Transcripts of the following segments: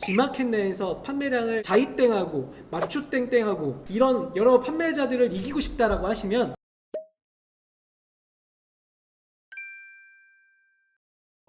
G마켓 내에서 판매량을 자이땡하고 맞추땡땡하고 이런 여러 판매자들을 이기고 싶다라고 하시면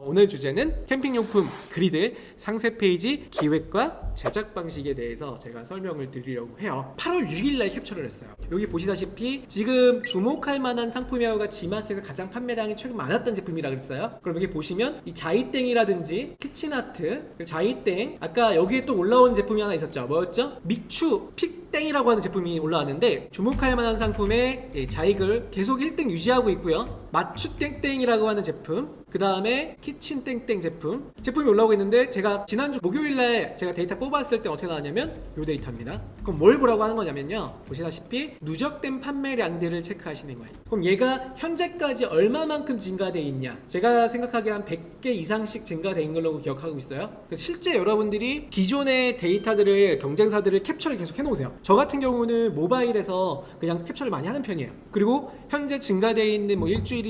오늘 주제는 캠핑용품 그리드 상세 페이지 기획과 제작 방식에 대해서 제가 설명을 드리려고 해요. 8월 6일날 캡처를 했어요. 여기 보시다시피 지금 주목할 만한 상품이라고 G마켓에서 가장 판매량이 최근 많았던 제품이라 그랬어요. 그럼 여기 보시면 이 자이땡이라든지 키친아트, 자이땡, 아까 여기에 또 올라온 제품이 하나 있었죠. 뭐였죠? 믹추 픽땡이라고 하는 제품이 올라왔는데 주목할 만한 상품의 자익을 계속 1등 유지하고 있고요. 맞추땡땡이라고 하는 제품, 그 다음에 키친땡땡 제품이 올라오고 있는데, 제가 지난주 목요일날 제가 데이터 뽑았을 때 어떻게 나왔냐면 이 데이터입니다. 그럼 뭘 보라고 하는 거냐면요, 보시다시피 누적된 판매량들을 체크하시는 거예요. 그럼 얘가 현재까지 얼마만큼 증가되어 있냐, 제가 생각하기에 한 100개 이상씩 증가되어 있는 걸로 기억하고 있어요. 그래서 실제 여러분들이 기존의 데이터들을, 경쟁사들을 캡처를 계속 해놓으세요. 저 같은 경우는 모바일에서 그냥 캡처를 많이 하는 편이에요. 그리고 현재 증가되어 있는 뭐 일주일이나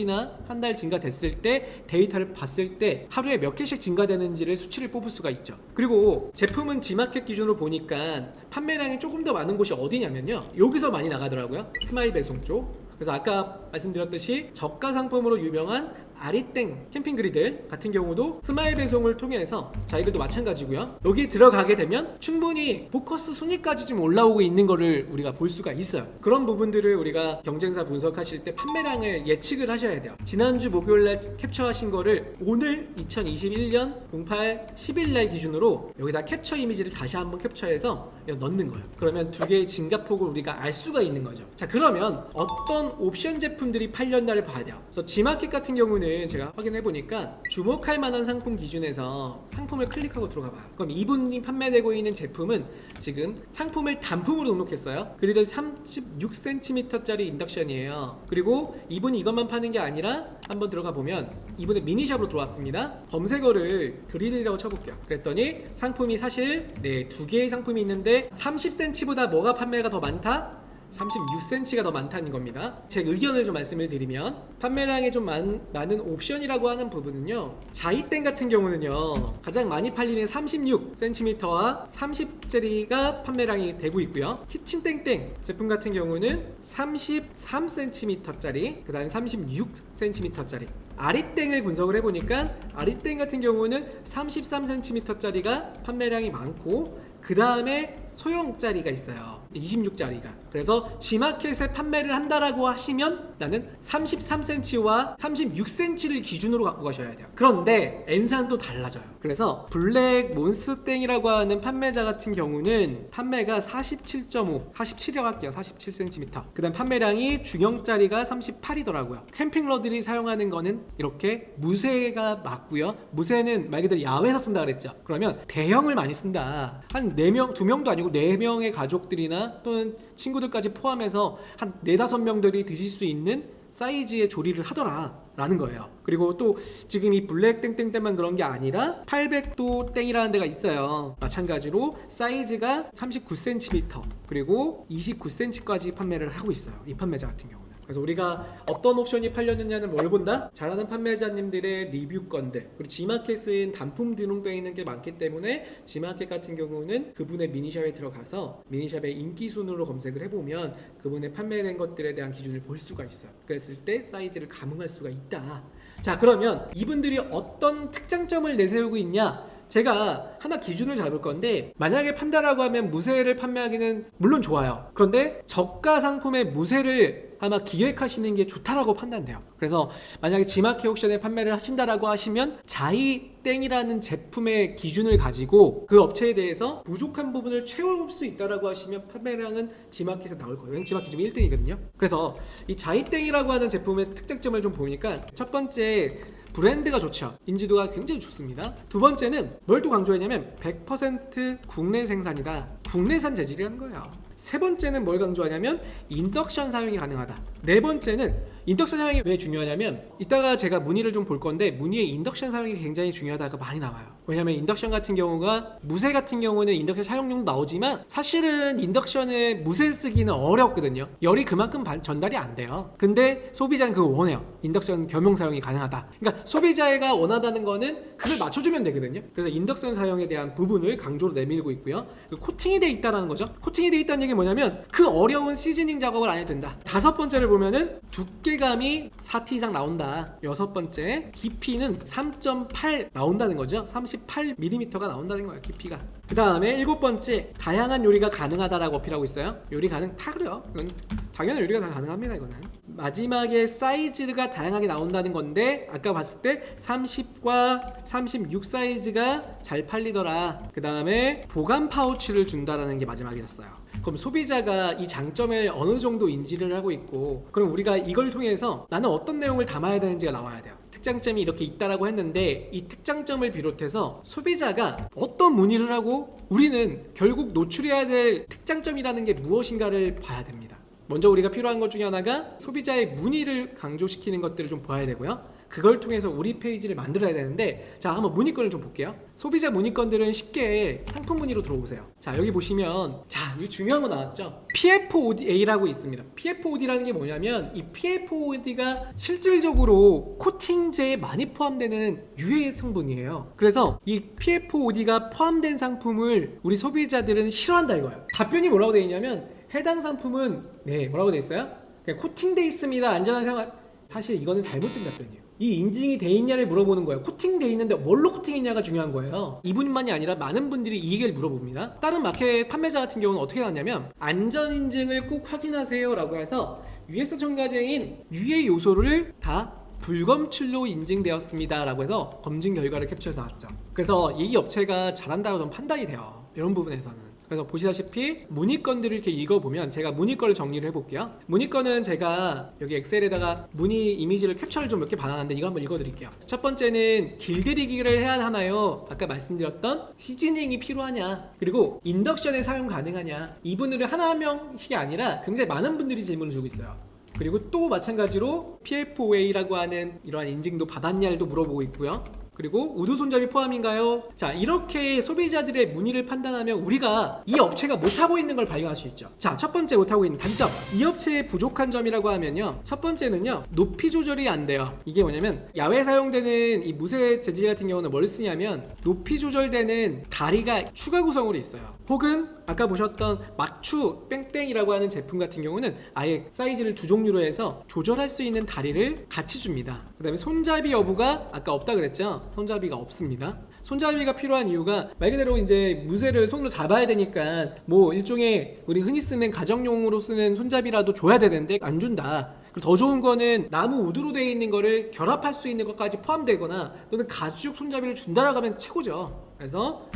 한 달 증가됐을 때 데이터를 봤을 때 하루에 몇 개씩 증가되는지를 수치를 뽑을 수가 있죠. 그리고 제품은 G마켓 기준으로 보니까 판매량이 조금 더 많은 곳이 어디냐면요, 여기서 많이 나가더라고요. 스마일 배송 쪽. 그래서 아까 말씀드렸듯이 저가 상품으로 유명한 아리땡 캠핑 그리드 같은 경우도 스마일 배송을 통해서 자이글도 마찬가지고요. 여기 들어가게 되면 충분히 포커스 순위까지 좀 올라오고 있는 거를 우리가 볼 수가 있어요. 그런 부분들을 우리가 경쟁사 분석하실 때 판매량을 예측을 하셔야 돼요. 지난주 목요일날 캡처하신 거를 오늘 2021년 08 10일날 기준으로 여기다 캡처 이미지를 다시 한번 캡처해서 넣는 거예요. 그러면 두 개의 증가폭을 우리가 알 수가 있는 거죠. 자, 그러면 어떤 옵션 제품들이 팔렸나를 봐야 돼요. 그래서 G마켓 같은 경우는 제가 확인해 보니까 주목할 만한 상품 기준에서 상품을 클릭하고 들어가 봐요. 그럼 이분이 판매되고 있는 제품은 지금 상품을 단품으로 등록했어요. 그리드 36cm짜리 인덕션이에요. 그리고 이분이 이것만 파는 게 아니라 한번 들어가 보면 이분의 미니샵으로 들어왔습니다. 검색어를 그리드라고 쳐볼게요. 그랬더니 상품이 사실 두 개의 상품이 있는데 30cm보다 뭐가 판매가 더 많다? 36cm가 더 많다는 겁니다. 제 의견을 좀 말씀을 드리면, 판매량이 좀 많은 옵션이라고 하는 부분은요, 자이땡 같은 경우는요 가장 많이 팔리는 36cm와 30짜리가 판매량이 되고 있고요. 키친땡땡 제품 같은 경우는 33cm짜리, 그 다음에 36cm짜리. 아리땡을 분석을 해보니까 아리땡 같은 경우는 33cm짜리가 판매량이 많고, 그 다음에 소형짜리가 있어요, 26짜리가. 그래서 G마켓에 판매를 한다라고 하시면 나는 33cm와 36cm를 기준으로 갖고 가셔야 돼요. 그런데 N사는 또 달라져요. 그래서 블랙 몬스땡이라고 하는 판매자 같은 경우는 판매가 47.5, 47이라고 할게요. 47cm. 그 다음 판매량이 중형짜리가 38이더라고요. 캠핑러들이 사용하는 거는 이렇게 무쇠가 맞고요. 무쇠는 말 그대로 야외에서 쓴다 그랬죠. 그러면 대형을 많이 쓴다. 한 4명, 2명도 아니고 4명의 가족들이나 또는 친구들까지 포함해서 한 4-5명들이 드실 수 있는 사이즈의 조리를 하더라 라는 거예요. 그리고 또 지금 이 블랙 땡땡땡만 그런 게 아니라 800도 땡이라는 데가 있어요. 마찬가지로 사이즈가 39cm 그리고 29cm까지 판매를 하고 있어요, 이 판매자 같은 경우는. 그래서 우리가 어떤 옵션이 팔렸느냐는 뭘 본다? 잘하는 판매자님들의 리뷰 건들, 그리고 G마켓은 단품 등록되어 있는 게 많기 때문에 G마켓 같은 경우는 그분의 미니샵에 들어가서 미니샵의 인기 순으로 검색을 해보면 그분의 판매된 것들에 대한 기준을 볼 수가 있어요. 그랬을 때 사이즈를 감흥할 수가 있다. 자, 그러면 이분들이 어떤 특장점을 내세우고 있냐? 제가 하나 기준을 잡을 건데, 만약에 판다라고 하면 무쇠를 판매하기는 물론 좋아요. 그런데 저가 상품의 무쇠를 아마 기획하시는 게 좋다라고 판단돼요. 그래서 만약에 G마켓 옥션에 판매를 하신다라고 하시면 자이땡이라는 제품의 기준을 가지고 그 업체에 대해서 부족한 부분을 채울 수 있다라고 하시면 판매량은 G마켓에서 나올 거예요. G마켓 지금 1등이거든요. 그래서 이 자이땡이라고 하는 제품의 특장점을 좀 보니까, 첫 번째, 브랜드가 좋죠. 인지도가 굉장히 좋습니다. 두 번째는 뭘 또 강조했냐면 100% 국내 생산이다. 국내산 재질이라는 거예요. 세 번째는 뭘 강조하냐면 인덕션 사용이 가능하다. 네 번째는 인덕션 사용이 왜 중요하냐면 이따가 제가 무늬를 좀 볼 건데 무늬에 인덕션 사용이 굉장히 중요하다가 많이 나와요. 왜냐면 인덕션 같은 경우가 무쇠 같은 경우는 인덕션 사용용 나오지만 사실은 인덕션을 무쇠 쓰기는 어렵거든요. 열이 그만큼 전달이 안 돼요. 근데 소비자는 그거 원해요. 인덕션 겸용 사용이 가능하다. 그러니까 소비자가 원하다는 거는 그걸 맞춰주면 되거든요. 그래서 인덕션 사용에 대한 부분을 강조로 내밀고 있고요. 코팅이 돼 있다는 거죠. 코팅이 돼 있다는 얘기 뭐냐면 그 어려운 시즈닝 작업을 안 해도 된다. 다섯 번째를 보면은 두께감이 4T 이상 나온다. 여섯 번째 깊이는 3.8 나온다는 거죠. 38mm가 나온다는 거예요. 깊이가. 그 다음에 일곱 번째 다양한 요리가 가능하다라고 어필하고 있어요. 요리 가능 다 그래요. 이건 당연히 요리가 다 가능합니다. 이거는 마지막에 사이즈가 다양하게 나온다는 건데 아까 봤을 때 30과 36 사이즈가 잘 팔리더라. 그 다음에 보관 파우치를 준다라는 게 마지막이었어요. 그럼 소비자가 이 장점을 어느 정도 인지를 하고 있고 그럼 우리가 이걸 통해서 나는 어떤 내용을 담아야 되는지가 나와야 돼요. 특장점이 이렇게 있다라고 했는데 이 특장점을 비롯해서 소비자가 어떤 문의를 하고 우리는 결국 노출해야 될 특장점이라는 게 무엇인가를 봐야 됩니다. 먼저 우리가 필요한 것 중에 하나가 소비자의 문의를 강조시키는 것들을 좀 봐야 되고요. 그걸 통해서 우리 페이지를 만들어야 되는데 자 한번 문의건을 좀 볼게요. 소비자 문의건들은 쉽게 상품 문의로 들어오세요. 자 여기 보시면 자 이거 중요한 거 나왔죠. PFODA라고 있습니다. PFOD라는 게 뭐냐면 이 PFOD가 실질적으로 코팅제에 많이 포함되는 유해 성분이에요. 그래서 이 PFOD가 포함된 상품을 우리 소비자들은 싫어한다 이거예요. 답변이 뭐라고 되어 있냐면 해당 상품은 네 뭐라고 되어 있어요? 그냥 코팅돼 있습니다. 안전한 생활. 사실 이거는 잘못된 답변이에요. 이 인증이 돼 있냐를 물어보는 거예요. 코팅돼 있는데 뭘로 코팅했냐가 중요한 거예요. 이분만이 아니라 많은 분들이 이 얘기를 물어봅니다. 다른 마켓 판매자 같은 경우는 어떻게 나왔냐면 안전 인증을 꼭 확인하세요 라고 해서 유해성 첨가제인 유해 요소를 다 불검출로 인증되었습니다 라고 해서 검증 결과를 캡처해서 나왔죠. 그래서 이 업체가 잘한다고 좀 판단이 돼요. 이런 부분에서는. 그래서 보시다시피 문의건들을 이렇게 읽어보면 제가 문의건을 정리를 해볼게요. 문의건은 제가 여기 엑셀에다가 문의 이미지를 캡처를 좀 몇 개 받아놨는데 이거 한번 읽어드릴게요. 첫 번째는 길들이기를 해야 하나요? 아까 말씀드렸던 시즈닝이 필요하냐, 그리고 인덕션에 사용 가능하냐, 이분들은 하나 한 명씩이 아니라 굉장히 많은 분들이 질문을 주고 있어요. 그리고 또 마찬가지로 PFOA라고 하는 이러한 인증도 받았냐를 물어보고 있고요. 그리고 우드 손잡이 포함인가요? 자 이렇게 소비자들의 문의를 판단하면 우리가 이 업체가 못하고 있는 걸 발견할 수 있죠. 자 첫 번째 못하고 있는 단점, 이 업체의 부족한 점이라고 하면요, 첫 번째는요 높이 조절이 안 돼요. 이게 뭐냐면 야외 사용되는 이 무쇠 재질 같은 경우는 뭘 쓰냐면 높이 조절되는 다리가 추가 구성으로 있어요. 혹은 아까 보셨던 막추 뺑뺑이라고 하는 제품 같은 경우는 아예 사이즈를 두 종류로 해서 조절할 수 있는 다리를 같이 줍니다. 그 다음에 손잡이 여부가 아까 없다 그랬죠. 손잡이가 없습니다. 손잡이가 필요한 이유가 말 그대로 이제 무쇠를 손으로 잡아야 되니까 뭐 일종의 우리 흔히 쓰는 가정용으로 쓰는 손잡이라도 줘야 되는데 안 준다. 그리고 더 좋은 거는 나무 우드로 되어 있는 거를 결합할 수 있는 것까지 포함되거나 또는 가죽 손잡이를 준다라고 하면 최고죠. 그래서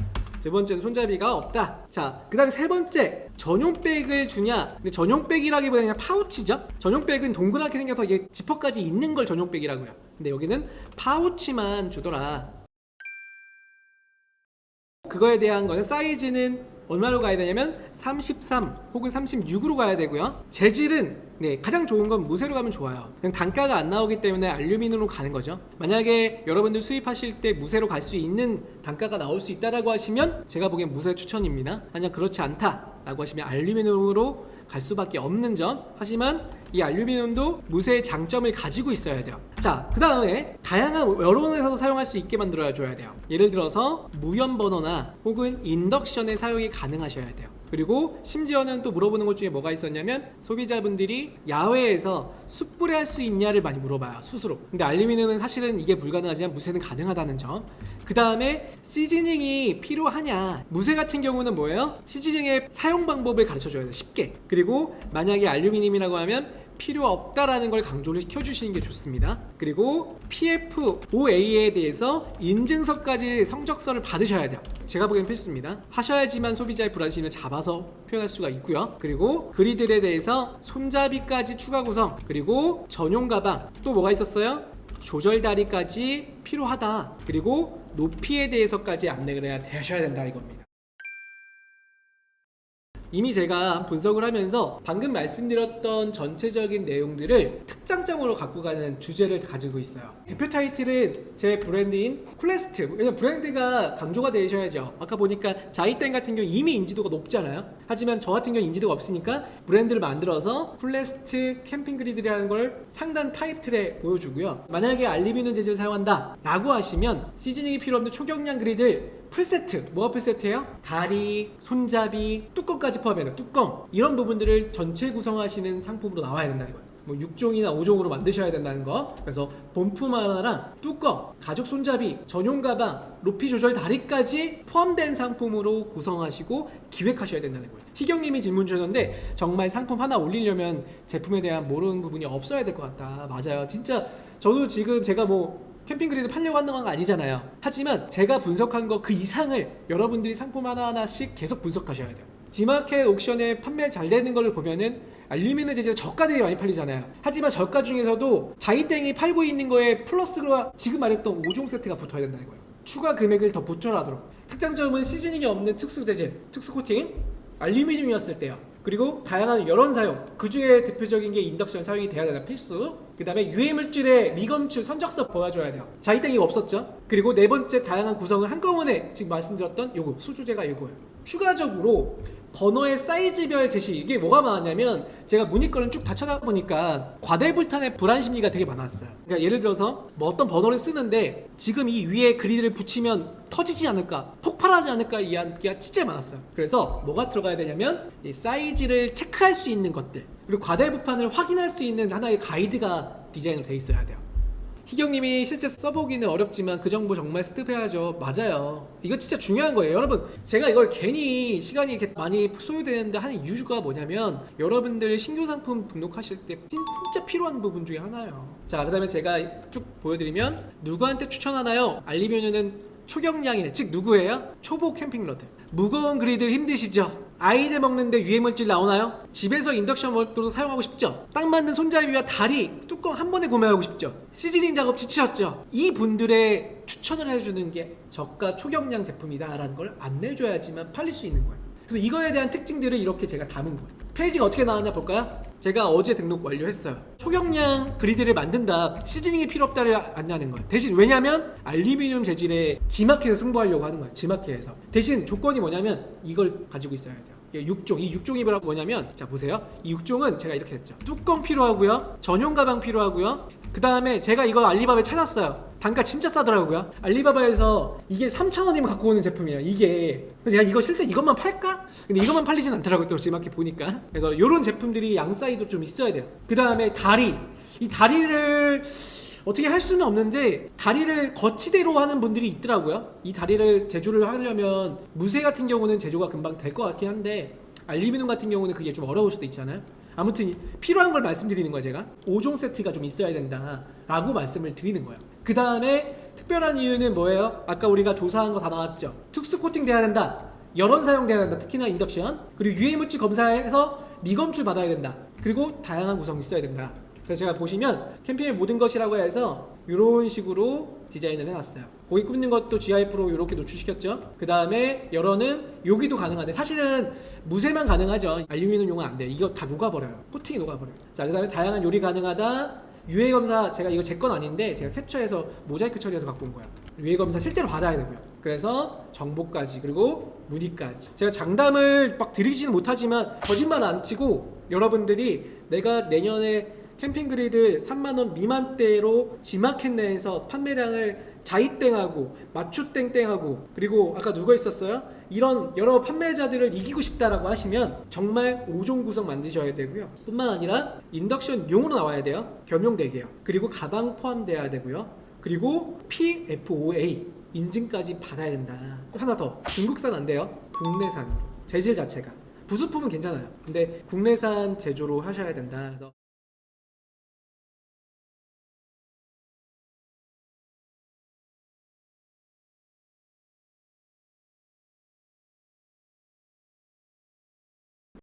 두 번째는 손잡이가 없다. 자, 그 다음에 세 번째, 전용 백을 주냐? 근데 전용 백이라기보다 그냥 파우치죠? 전용 백은 동그랗게 생겨서 이게 지퍼까지 있는 걸 전용 백이라고요. 근데 여기는 파우치만 주더라. 그거에 대한 거는 사이즈는 얼마로 가야 되냐면 33 혹은 36으로 가야 되고요. 재질은 가장 좋은 건 무쇠로 가면 좋아요. 그냥 단가가 안 나오기 때문에 알루미늄으로 가는 거죠. 만약에 여러분들 수입하실 때 무쇠로 갈 수 있는 단가가 나올 수 있다라고 하시면 제가 보기엔 무쇠 추천입니다. 만약 그렇지 않다라고 하시면 알루미늄으로 갈 수밖에 없는 점. 하지만 이 알루미늄도 무쇠의 장점을 가지고 있어야 돼요. 자, 그 다음에 다양한 여론에서도 사용할 수 있게 만들어 줘야 돼요. 예를 들어서 무연 버너나 혹은 인덕션의 사용이 가능하셔야 돼요. 그리고 심지어는 또 물어보는 것 중에 뭐가 있었냐면 소비자분들이 야외에서 숯불에 할 수 있냐를 많이 물어봐요. 숯으로. 근데 알루미늄은 사실은 이게 불가능하지만 무쇠는 가능하다는 점. 그 다음에 시즈닝이 필요하냐. 무쇠 같은 경우는 뭐예요? 시즈닝의 사용 방법을 가르쳐 줘야 돼요. 쉽게. 그리고 만약에 알루미늄이라고 하면 필요 없다라는 걸 강조를 시켜주시는 게 좋습니다. 그리고 PFOA에 대해서 인증서까지 성적서를 받으셔야 돼요. 제가 보기엔 필수입니다. 하셔야지만 소비자의 불안심을 잡아서 표현할 수가 있고요. 그리고 그리들에 대해서 손잡이까지 추가 구성, 그리고 전용 가방, 또 뭐가 있었어요? 조절다리까지 필요하다. 그리고 높이에 대해서까지 안내를 해야 되셔야 된다 이겁니다. 이미 제가 분석을 하면서 방금 말씀드렸던 전체적인 내용들을 특장점으로 갖고 가는 주제를 가지고 있어요. 대표 타이틀은 제 브랜드인 쿨레스트. 왜냐면 브랜드가 강조가 되셔야죠. 아까 보니까 자이땡 같은 경우 이미 인지도가 높잖아요. 하지만 저 같은 경우 인지도가 없으니까 브랜드를 만들어서 쿨레스트 캠핑 그리드라는 걸 상단 타이틀에 보여주고요. 만약에 알리비는 재질을 사용한다 라고 하시면 시즈닝이 필요 없는 초경량 그리드 풀세트. 뭐가 풀세트예요? 다리, 손잡이, 뚜껑까지 포함해요. 뚜껑. 이런 부분들을 전체 구성하시는 상품으로 나와야 된다는 거예요. 뭐 6종이나 5종으로 만드셔야 된다는 거. 그래서 본품 하나랑 뚜껑, 가죽 손잡이, 전용 가방, 높이 조절 다리까지 포함된 상품으로 구성하시고 기획하셔야 된다는 거예요. 희경님이 질문 주셨는데 정말 상품 하나 올리려면 제품에 대한 모르는 부분이 없어야 될 것 같다. 맞아요. 진짜 저도 지금 제가 뭐 캠핑 그리드 팔려고 하는 건 아니잖아요. 하지만 제가 분석한 거 그 이상을 여러분들이 상품 하나하나씩 계속 분석하셔야 돼요. G마켓 옥션에 판매 잘 되는 걸 보면은 알루미늄 재질의 저가들이 많이 팔리잖아요. 하지만 저가 중에서도 자이땡이 팔고 있는 거에 플러스가 지금 말했던 5종 세트가 붙어야 된다는 거예요. 추가 금액을 더 보충하도록. 특장점은 시즈닝이 없는 특수 재질, 특수 코팅, 알루미늄이었을 때요. 그리고 다양한 열원 사용, 그 중에 대표적인 게 인덕션 사용이 돼야 되나 필수. 그 다음에 유해물질의 미검출 선적서 보여줘야 돼요. 자이땡이 없었죠. 그리고 네 번째 다양한 구성을 한꺼번에 지금 말씀드렸던 요거 수주제가 요거예요. 추가적으로 버너의 사이즈별 제시. 이게 뭐가 많았냐면 제가 문의권을 쭉 다 찾아보니까 과대불탄의 불안 심리가 되게 많았어요. 그러니까 예를 들어서 뭐 어떤 버너를 쓰는데 지금 이 위에 그리드를 붙이면 터지지 않을까, 폭발하지 않을까 이야기가 진짜 많았어요. 그래서 뭐가 들어가야 되냐면 이 사이즈를 체크할 수 있는 것들, 그리고 과대불판을 확인할 수 있는 하나의 가이드가 디자인으로 돼 있어야 돼요. 희경님이 실제 써보기는 어렵지만 그 정보 정말 스톱해야죠. 맞아요. 이거 진짜 중요한 거예요. 여러분, 제가 이걸 괜히 시간이 이렇게 많이 소요되는데 하는 이유가 뭐냐면 여러분들 신규 상품 등록하실 때 진짜 필요한 부분 중에 하나예요. 자, 그 다음에 제가 쭉 보여드리면 누구한테 추천하나요? 알리면은 초경량이네. 즉 누구예요? 초보 캠핑 러드. 무거운 그리드 힘드시죠? 아이들 먹는데 유해물질 나오나요? 집에서 인덕션 몰드로 사용하고 싶죠? 딱 맞는 손잡이와 다리, 뚜껑 한 번에 구매하고 싶죠? 시즈닝 작업 지치셨죠? 이 분들의 추천을 해주는 게 저가 초경량 제품이다 라는 걸 안내해줘야지만 팔릴 수 있는 거예요. 그래서 이거에 대한 특징들을 이렇게 제가 담은 거예요. 페이지가 어떻게 나왔나 볼까요? 제가 어제 등록 완료했어요. 초경량 그리드를 만든다, 시즈닝이 필요 없다를 안내하는 거예요. 대신 왜냐면 알루미늄 재질의 G마켓에서 승부하려고 하는 거예요. G마켓에서. 대신 조건이 뭐냐면 이걸 가지고 있어야 돼요. 6종. 이 6종이 뭐냐면 자 보세요. 이 6종은 제가 이렇게 했죠. 뚜껑 필요하고요, 전용 가방 필요하고요, 그 다음에 제가 이거 알리바바에 찾았어요. 단가 진짜 싸더라고요. 알리바바에서 이게 3,000원이면 갖고 오는 제품이에요. 이게. 그래서 제가 이거 실제 이것만 팔까? 근데 이것만 팔리진 않더라고요. 또 G마켓 보니까. 그래서 이런 제품들이 양 사이도 좀 있어야 돼요. 그 다음에 다리. 이 다리를 어떻게 할 수는 없는데 다리를 거치대로 하는 분들이 있더라고요. 이 다리를 제조를 하려면 무쇠 같은 경우는 제조가 금방 될 것 같긴 한데 알루미늄 같은 경우는 그게 좀 어려울 수도 있잖아요. 아무튼 필요한 걸 말씀드리는 거예요. 제가 5종 세트가 좀 있어야 된다 라고 말씀을 드리는 거예요. 그 다음에 특별한 이유는 뭐예요? 아까 우리가 조사한 거 다 나왔죠. 특수 코팅 돼야 된다, 열원 사용돼야 된다, 특히나 인덕션. 그리고 유해물질 검사해서 미검출 받아야 된다. 그리고 다양한 구성이 있어야 된다. 그래서 제가 보시면 캠핑의 모든 것이라고 해서 이런 식으로 디자인을 해놨어요. 고기 굽는 것도 GIF로 이렇게 노출시켰죠. 그 다음에 열어는 여기도 가능한데 사실은 무쇠만 가능하죠. 알루미늄용은 안 돼요. 이거 다 녹아버려요. 코팅이 녹아버려요. 자, 그 다음에 다양한 요리 가능하다. 유해검사, 제가 이거 제 건 아닌데 제가 캡처해서 모자이크 처리해서 갖고 온 거예요. 유해검사 실제로 받아야 되고요. 그래서 정보까지, 그리고 문의까지. 제가 장담을 막 드리지는 못하지만 거짓말 안 치고 여러분들이 내가 내년에 캠핑 그리드 3만원 미만대로 G마켓 내에서 판매량을 자이땡하고 마추땡땡하고 그리고 아까 누가 있었어요? 이런 여러 판매자들을 이기고 싶다라고 하시면 정말 5종 구성 만드셔야 되고요. 뿐만 아니라 인덕션용으로 나와야 돼요. 겸용되게요. 그리고 가방 포함돼야 되고요. 그리고 PFOA 인증까지 받아야 된다. 하나 더, 중국산 안 돼요. 국내산으로. 재질 자체가. 부수품은 괜찮아요. 근데 국내산 제조로 하셔야 된다. 그래서